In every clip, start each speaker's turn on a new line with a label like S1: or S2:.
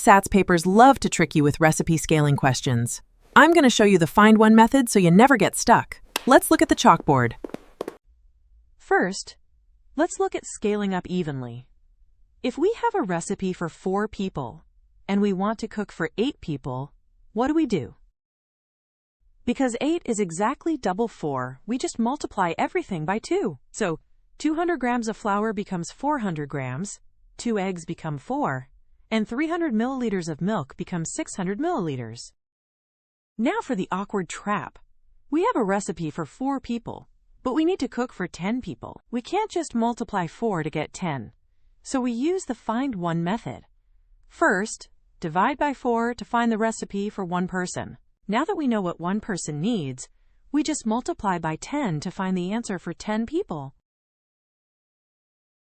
S1: SATS papers love to trick you with recipe scaling questions. I'm going to show you the Find One method so you never get stuck. Let's look at the chalkboard.
S2: First, let's look at scaling up evenly. If we have a recipe for 4 people and we want to cook for 8 people, what do? Because 8 is exactly double 4, we just multiply everything by 2. So 200 grams of flour becomes 400 grams, 2 eggs become 4, and 300 milliliters of milk becomes 600 milliliters. Now for the awkward trap. We have a recipe for 4 people, but we need to cook for 10 people. We can't just multiply 4 to get 10. So we use the Find One method. First, divide by 4 to find the recipe for 1 person. Now that we know what 1 person needs, we just multiply by 10 to find the answer for 10 people.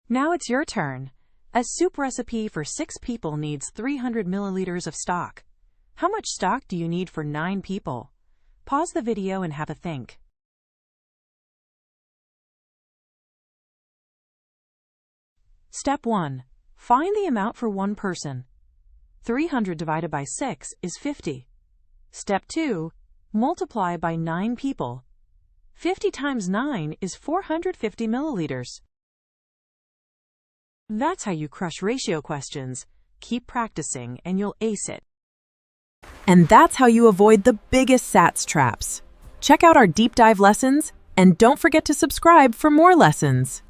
S2: Now it's your turn. A soup recipe for 6 people needs 300 milliliters of stock. How much stock do you need for 9 people? Pause the video and have a think. Step 1. Find the amount for 1 person. 300 divided by 6 is 50. Step 2. Multiply by 9 people. 50 times 9 is 450 milliliters. That's how you crush ratio questions. Keep practicing and you'll ace it.
S1: And that's how you avoid the biggest SATS traps. Check out our deep dive lessons and don't forget to subscribe for more lessons.